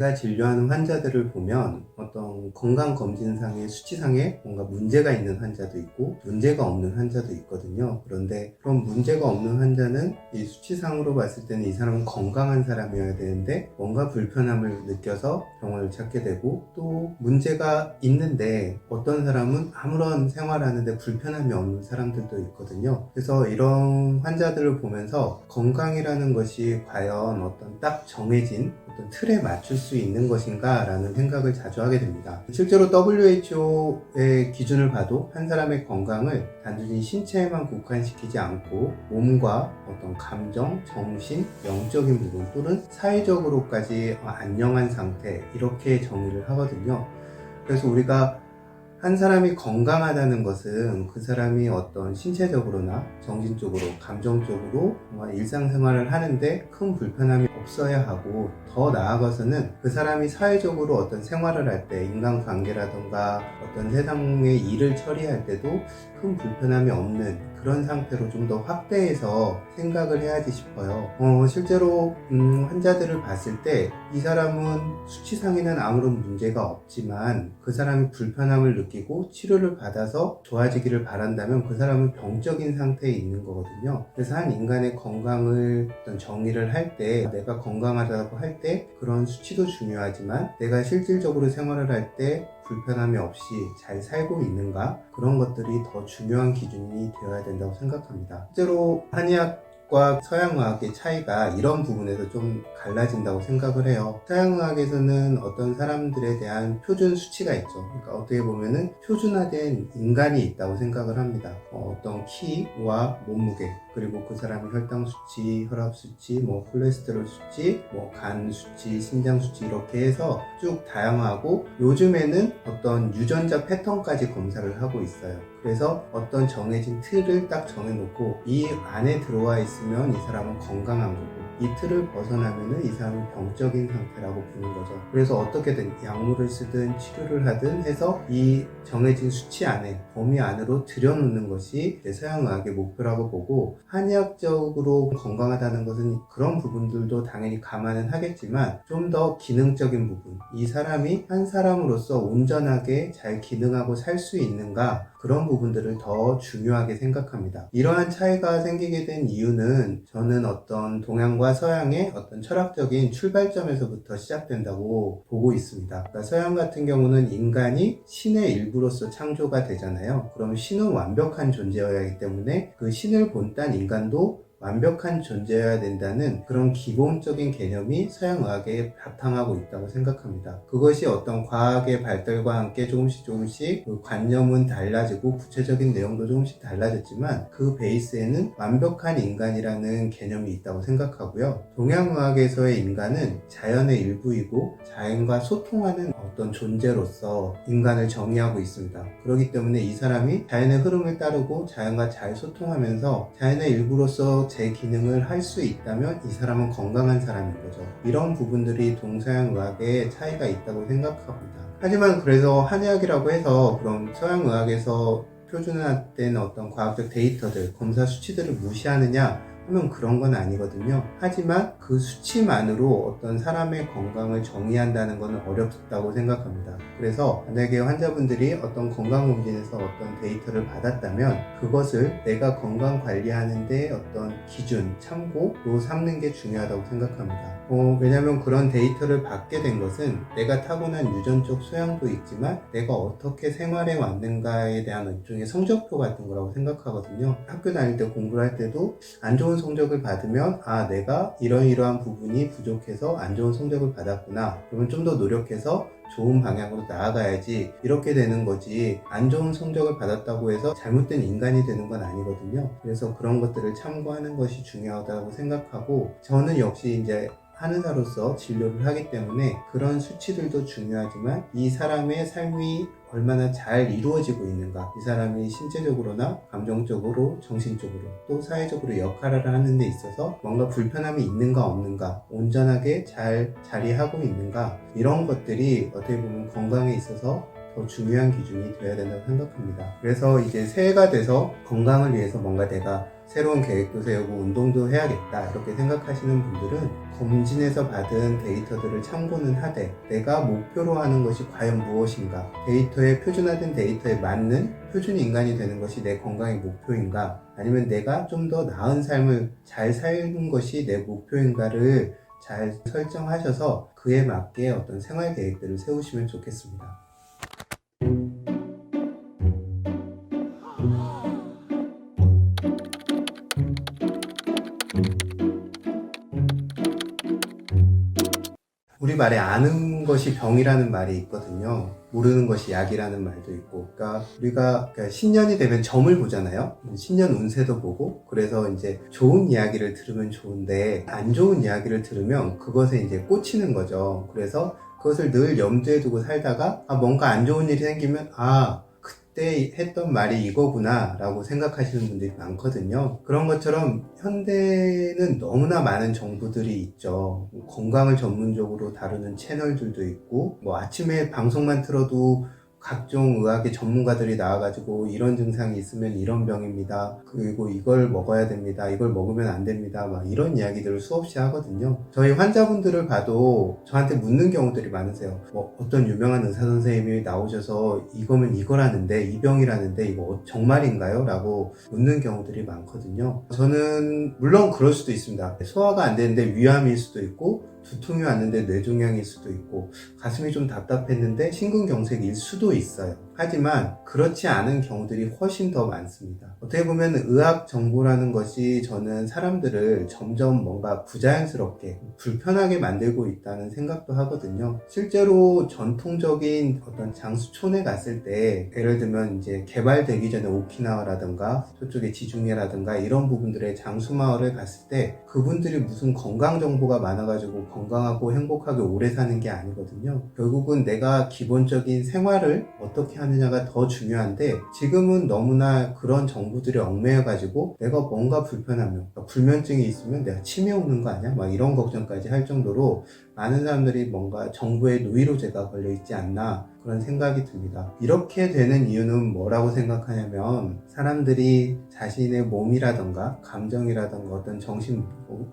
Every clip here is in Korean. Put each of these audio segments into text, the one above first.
제가 진료하는 환자들을 보면 어떤 건강검진상의 수치상에 뭔가 문제가 있는 환자도 있고 문제가 없는 환자도 있거든요. 그런데 그런 문제가 없는 환자는 이 수치상으로 봤을 때는 이 사람은 건강한 사람이어야 되는데 뭔가 불편함을 느껴서 병원을 찾게 되고, 또 문제가 있는데 어떤 사람은 아무런 생활하는데 불편함이 없는 사람들도 있거든요. 그래서 이런 환자들을 보면서 건강이라는 것이 과연 어떤 딱 정해진 어떤 틀에 맞출 수 있는 것인가 라는 생각을 자주 하게 됩니다. 실제로 WHO의 기준을 봐도 한 사람의 건강을 단순히 신체에만 국한시키지 않고 몸과 어떤 감정, 정신, 영적인 부분 또는 사회적으로까지 안녕한 상태, 이렇게 정의를 하거든요. 그래서 우리가 한 사람이 건강하다는 것은 그 사람이 어떤 신체적으로나 정신적으로, 감정적으로 일상생활을 하는데 큰 불편함이 없어야 하고, 더 나아가서는 그 사람이 사회적으로 어떤 생활을 할 때, 인간관계라던가 어떤 세상의 일을 처리할 때도 큰 불편함이 없는 그런 상태로 좀 더 확대해서 생각을 해야지 싶어요. 실제로 환자들을 봤을 때 이 사람은 수치상에는 아무런 문제가 없지만 그 사람이 불편함을 느끼고 치료를 받아서 좋아지기를 바란다면 그 사람은 병적인 상태에 있는 거거든요. 그래서 한 인간의 건강을 어떤 정의를 할 때, 내가 건강하다고 할 때 그런 수치도 중요하지만 내가 실질적으로 생활을 할 때 불편함이 없이 잘 살고 있는가, 그런 것들이 더 중요한 기준이 되어야 된다고 생각합니다. 실제로 한의학과 서양의학의 차이가 이런 부분에서 좀 갈라진다고 생각을 해요. 서양의학에서는 어떤 사람들에 대한 표준 수치가 있죠. 그러니까 어떻게 보면은 표준화된 인간이 있다고 생각을 합니다. 어떤 키와 몸무게, 그리고 그 사람의 혈당 수치, 혈압 수치, 콜레스테롤 수치, 간 수치, 심장 수치, 이렇게 해서 쭉 다양하고, 요즘에는 어떤 유전자 패턴까지 검사를 하고 있어요. 그래서 어떤 정해진 틀을 딱 정해놓고 이 안에 들어와 있으면 이 사람은 건강한 거고, 이 틀을 벗어나면은 이 사람은 병적인 상태라고 보는 거죠. 그래서 어떻게든 약물을 쓰든 치료를 하든 해서 이 정해진 수치 안에, 범위 안으로 들여놓는 것이 서양의학의 목표라고 보고, 한의학적으로 건강하다는 것은 그런 부분들도 당연히 감안은 하겠지만 좀 더 기능적인 부분, 이 사람이 한 사람으로서 온전하게 잘 기능하고 살 수 있는가, 그런 부분들을 더 중요하게 생각합니다. 이러한 차이가 생기게 된 이유는 저는 어떤 동양과 서양의 어떤 철학적인 출발점에서부터 시작된다고 보고 있습니다. 그러니까 서양 같은 경우는 인간이 신의 일부로서 창조가 되잖아요. 그럼 신은 완벽한 존재여야 하기 때문에 그 신을 본딴 인간도 완벽한 존재여야 된다는 그런 기본적인 개념이 서양의학에 바탕하고 있다고 생각합니다. 그것이 어떤 과학의 발달과 함께 조금씩 그 관념은 달라지고 구체적인 내용도 조금씩 달라졌지만 그 베이스에는 완벽한 인간이라는 개념이 있다고 생각하고요. 동양의학에서의 인간은 자연의 일부이고 자연과 소통하는 어떤 존재로서 인간을 정의하고 있습니다. 그렇기 때문에 이 사람이 자연의 흐름을 따르고 자연과 잘 소통하면서 자연의 일부로서 제 기능을 할 수 있다면 이 사람은 건강한 사람인 거죠. 이런 부분들이 동서양 의학의 차이가 있다고 생각합니다. 하지만 그래서 한의학이라고 해서 그럼 서양 의학에서 표준화된 어떤 과학적 데이터들, 검사 수치들을 무시하느냐 하면 그런 건 아니거든요. 하지만 그 수치만으로 어떤 사람의 건강을 정의한다는 것은 어렵다고 생각합니다. 그래서 만약에 환자분들이 어떤 건강검진에서 어떤 데이터를 받았다면 그것을 내가 건강 관리하는데 어떤 기준, 참고로 삼는 게 중요하다고 생각합니다. 왜냐하면 그런 데이터를 받게 된 것은 내가 타고난 유전적 소양도 있지만 내가 어떻게 생활해 왔는가에 대한 일종의 성적표 같은 거라고 생각하거든요. 학교 다닐 때 공부를 할 때도 안 좋은 성적을 받으면 내가 이러이러한 부분이 부족해서 안 좋은 성적을 받았구나, 그러면 좀 더 노력해서 좋은 방향으로 나아가야지, 이렇게 되는 거지, 안 좋은 성적을 받았다고 해서 잘못된 인간이 되는 건 아니거든요. 그래서 그런 것들을 참고하는 것이 중요하다고 생각하고, 저는 역시 이제 한의사로서 진료를 하기 때문에 그런 수치들도 중요하지만 이 사람의 삶이 얼마나 잘 이루어지고 있는가, 이 사람이 신체적으로나 감정적으로, 정신적으로, 또 사회적으로 역할을 하는 데 있어서 뭔가 불편함이 있는가 없는가, 온전하게 잘 자리하고 있는가, 이런 것들이 어떻게 보면 건강에 있어서 더 더 중요한 기준이 되어야 된다고 생각합니다. 그래서 이제 새해가 돼서 건강을 위해서 뭔가 내가 새로운 계획도 세우고 운동도 해야겠다 이렇게 생각하시는 분들은 검진에서 받은 데이터들을 참고는 하되 내가 목표로 하는 것이 과연 무엇인가, 표준화된 데이터에 맞는 표준 인간이 되는 것이 내 건강의 목표인가, 아니면 내가 좀 더 나은 삶을 잘 사는 것이 내 목표인가를 잘 설정하셔서 그에 맞게 어떤 생활 계획들을 세우시면 좋겠습니다. 우리 말에 아는 것이 병이라는 말이 있거든요. 모르는 것이 약이라는 말도 있고, 그러니까 우리가 신년이 되면 점을 보잖아요. 신년 운세도 보고, 그래서 이제 좋은 이야기를 들으면 좋은데 안 좋은 이야기를 들으면 그것에 이제 꽂히는 거죠. 그래서 그것을 늘 염두에 두고 살다가 뭔가 안 좋은 일이 생기면 그때 했던 말이 이거구나 라고 생각하시는 분들이 많거든요. 그런 것처럼 현대는 너무나 많은 정보들이 있죠. 건강을 전문적으로 다루는 채널들도 있고, 아침에 방송만 틀어도 각종 의학의 전문가들이 나와가지고 이런 증상이 있으면 이런 병입니다. 그리고 이걸 먹어야 됩니다. 이걸 먹으면 안 됩니다. 이런 이야기들을 수없이 하거든요. 저희 환자분들을 봐도 저한테 묻는 경우들이 많으세요. 어떤 유명한 의사 선생님이 나오셔서 이거면 이거라는데, 이 병이라는데 이거 정말인가요? 라고 묻는 경우들이 많거든요. 저는 물론 그럴 수도 있습니다. 소화가 안 되는데 위암일 수도 있고, 두통이 왔는데 뇌종양일 수도 있고, 가슴이 좀 답답했는데 심근경색일 수도 있어요. 하지만 그렇지 않은 경우들이 훨씬 더 많습니다. 어떻게 보면 의학 정보라는 것이 저는 사람들을 점점 뭔가 부자연스럽게 불편하게 만들고 있다는 생각도 하거든요. 실제로 전통적인 어떤 장수촌에 갔을 때, 예를 들면 이제 개발되기 전에 오키나와라든가 저쪽에 지중해라든가 이런 부분들의 장수마을을 갔을 때 그분들이 무슨 건강 정보가 많아가지고 건강하고 행복하게 오래 사는 게 아니거든요. 결국은 내가 기본적인 생활을 어떻게 하느냐가 더 중요한데, 지금은 너무나 그런 정보들이 얽매여가지고 내가 뭔가 불편하면, 불면증이 있으면 내가 치매 오는 거 아니야? 이런 걱정까지 할 정도로 많은 사람들이 뭔가 정보의 노이로제가 걸려있지 않나 그런 생각이 듭니다. 이렇게 되는 이유는 뭐라고 생각하냐면, 사람들이 자신의 몸이라던가 감정이라던가 어떤 정신,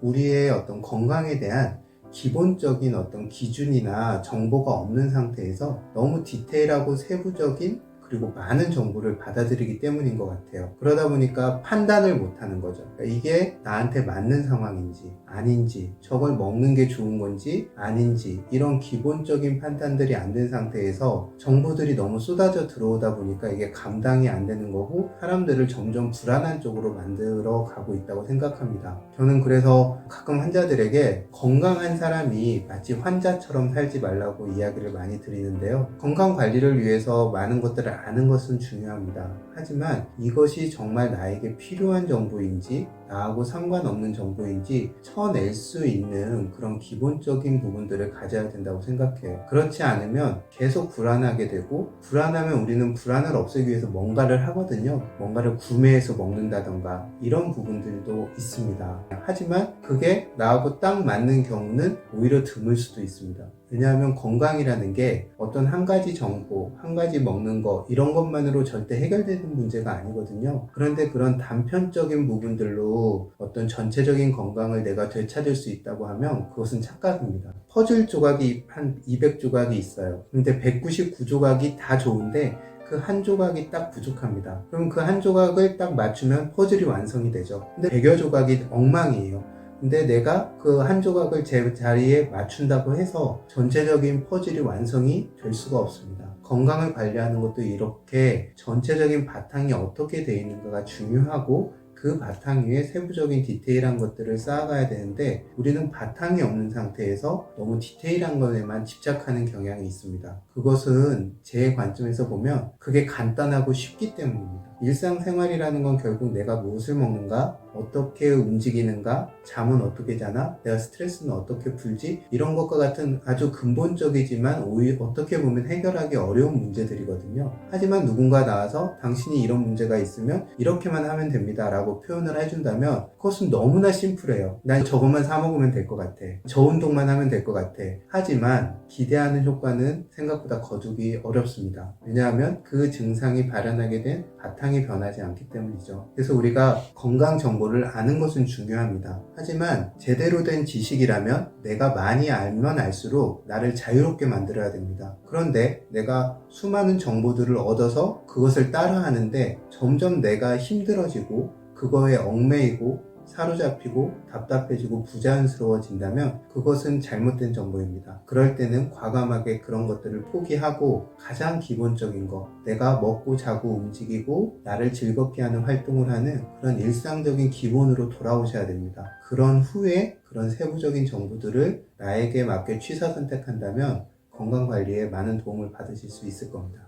우리의 어떤 건강에 대한 기본적인 어떤 기준이나 정보가 없는 상태에서 너무 디테일하고 세부적인 그리고 많은 정보를 받아들이기 때문인 것 같아요. 그러다 보니까 판단을 못하는 거죠. 이게 나한테 맞는 상황인지 아닌지, 저걸 먹는 게 좋은 건지 아닌지, 이런 기본적인 판단들이 안 된 상태에서 정보들이 너무 쏟아져 들어오다 보니까 이게 감당이 안 되는 거고, 사람들을 점점 불안한 쪽으로 만들어 가고 있다고 생각합니다. 저는 그래서 가끔 환자들에게 건강한 사람이 마치 환자처럼 살지 말라고 이야기를 많이 드리는데요. 건강 관리를 위해서 많은 것들을 아는 것은 중요합니다. 하지만 이것이 정말 나에게 필요한 정보인지, 나하고 상관없는 정보인지 쳐낼 수 있는 그런 기본적인 부분들을 가져야 된다고 생각해요. 그렇지 않으면 계속 불안하게 되고, 불안하면 우리는 불안을 없애기 위해서 뭔가를 하거든요. 뭔가를 구매해서 먹는다던가 이런 부분들도 있습니다. 하지만 그게 나하고 딱 맞는 경우는 오히려 드물 수도 있습니다. 왜냐하면 건강이라는 게 어떤 한 가지 정보, 한 가지 먹는 거, 이런 것만으로 절대 해결되는 문제가 아니거든요. 그런데 그런 단편적인 부분들로 어떤 전체적인 건강을 내가 되찾을 수 있다고 하면 그것은 착각입니다. 퍼즐 조각이 한 200조각이 있어요. 근데 199조각이 다 좋은데 그 한 조각이 딱 부족합니다. 그럼 그 한 조각을 딱 맞추면 퍼즐이 완성이 되죠. 근데 100여 조각이 엉망이에요. 근데 내가 그 한 조각을 제 자리에 맞춘다고 해서 전체적인 퍼즐이 완성이 될 수가 없습니다. 건강을 관리하는 것도 이렇게 전체적인 바탕이 어떻게 되어 있는가가 중요하고, 그 바탕 위에 세부적인 디테일한 것들을 쌓아가야 되는데, 우리는 바탕이 없는 상태에서 너무 디테일한 것에만 집착하는 경향이 있습니다. 그것은 제 관점에서 보면 그게 간단하고 쉽기 때문입니다. 일상생활이라는 건 결국 내가 무엇을 먹는가, 어떻게 움직이는가, 잠은 어떻게 자나, 내가 스트레스는 어떻게 풀지, 이런 것과 같은 아주 근본적이지만 오히려 어떻게 보면 해결하기 어려운 문제들이거든요. 하지만 누군가 나와서 당신이 이런 문제가 있으면 이렇게만 하면 됩니다 라고 표현을 해준다면 그것은 너무나 심플해요. 난 저것만 사 먹으면 될 것 같아, 저 운동만 하면 될 것 같아. 하지만 기대하는 효과는 생각보다 거두기 어렵습니다. 왜냐하면 그 증상이 발현하게 된 바탕이 변하지 않기 때문이죠. 그래서 우리가 건강 정보를 아는 것은 중요합니다. 하지만 제대로 된 지식이라면 내가 많이 알면 알수록 나를 자유롭게 만들어야 됩니다. 그런데 내가 수많은 정보들을 얻어서 그것을 따라 하는데 점점 내가 힘들어지고 그거에 얽매이고 사로잡히고 답답해지고 부자연스러워진다면 그것은 잘못된 정보입니다. 그럴 때는 과감하게 그런 것들을 포기하고 가장 기본적인 거, 내가 먹고 자고 움직이고 나를 즐겁게 하는 활동을 하는 그런 일상적인 기본으로 돌아오셔야 됩니다. 그런 후에 그런 세부적인 정보들을 나에게 맞게 취사 선택한다면 건강관리에 많은 도움을 받으실 수 있을 겁니다.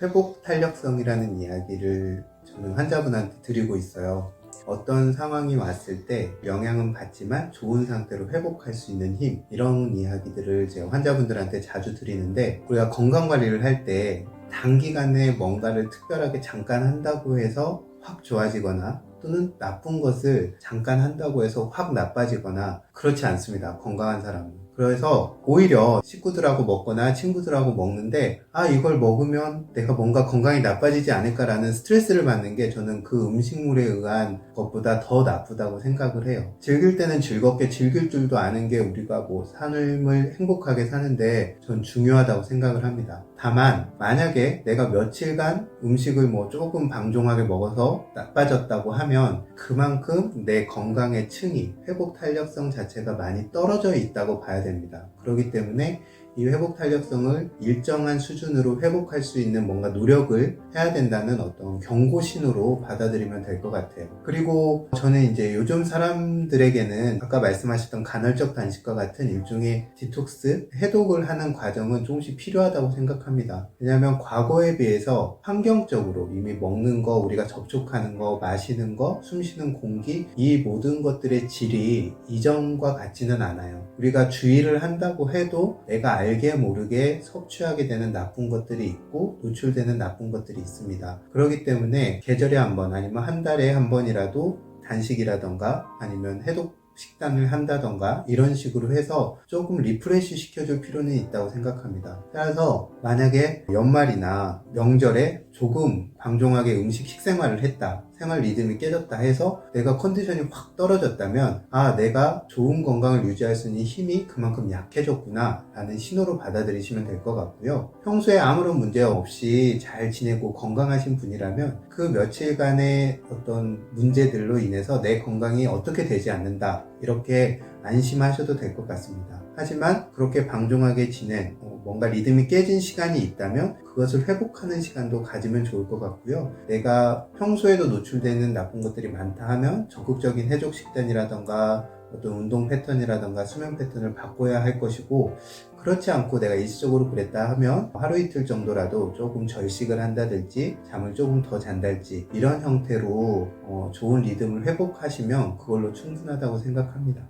회복 탄력성이라는 이야기를 저는 환자분한테 드리고 있어요. 어떤 상황이 왔을 때 영향은 받지만 좋은 상태로 회복할 수 있는 힘, 이런 이야기들을 제가 환자분들한테 자주 드리는데, 우리가 건강관리를 할 때 단기간에 뭔가를 특별하게 잠깐 한다고 해서 확 좋아지거나 또는 나쁜 것을 잠깐 한다고 해서 확 나빠지거나 그렇지 않습니다. 건강한 사람은. 그래서 오히려 식구들하고 먹거나 친구들하고 먹는데 이걸 먹으면 내가 뭔가 건강이 나빠지지 않을까라는 스트레스를 받는 게 저는 그 음식물에 의한 것보다 더 나쁘다고 생각을 해요. 즐길 때는 즐겁게 즐길 줄도 아는 게 우리가 삶을 행복하게 사는데 전 중요하다고 생각을 합니다. 다만 만약에 내가 며칠간 음식을 조금 방종하게 먹어서 나빠졌다고 하면 그만큼 내 건강의 층이, 회복 탄력성 자체가 많이 떨어져 있다고 봐야 됩니다. 그렇기 때문에 이 회복 탄력성을 일정한 수준으로 회복할 수 있는 뭔가 노력을 해야 된다는 어떤 경고 신호로 받아들이면 될 것 같아요. 그리고 저는 이제 요즘 사람들에게는 아까 말씀하셨던 간헐적 단식과 같은 일종의 디톡스, 해독을 하는 과정은 조금씩 필요하다고 생각합니다. 왜냐하면 과거에 비해서 환경적으로 이미 먹는 거, 우리가 접촉하는 거, 마시는 거, 숨쉬는 공기, 이 모든 것들의 질이 이전과 같지는 않아요. 우리가 주의를 한다고 해도 내가 알게 모르게 섭취하게 되는 나쁜 것들이 있고 노출되는 나쁜 것들이 있습니다. 그렇기 때문에 계절에 한 번 아니면 한 달에 한 번이라도 단식이라던가 아니면 해독 식단을 한다던가 이런 식으로 해서 조금 리프레시 시켜줄 필요는 있다고 생각합니다. 따라서 만약에 연말이나 명절에 조금 방종하게 식생활을 했다, 생활 리듬이 깨졌다 해서 내가 컨디션이 확 떨어졌다면 내가 좋은 건강을 유지할 수 있는 힘이 그만큼 약해졌구나 라는 신호로 받아들이시면 될 것 같고요. 평소에 아무런 문제 없이 잘 지내고 건강하신 분이라면 그 며칠간의 어떤 문제들로 인해서 내 건강이 어떻게 되지 않는다, 이렇게 안심하셔도 될 것 같습니다. 하지만 그렇게 방종하게 지낸 뭔가 리듬이 깨진 시간이 있다면 그것을 회복하는 시간도 가지면 좋을 것 같고요. 내가 평소에도 노출되는 나쁜 것들이 많다 하면 적극적인 해독 식단이라던가 어떤 운동 패턴이라던가 수면 패턴을 바꿔야 할 것이고, 그렇지 않고 내가 일시적으로 그랬다 하면 하루 이틀 정도라도 조금 절식을 한다든지 잠을 조금 더 잔달지 이런 형태로 좋은 리듬을 회복하시면 그걸로 충분하다고 생각합니다.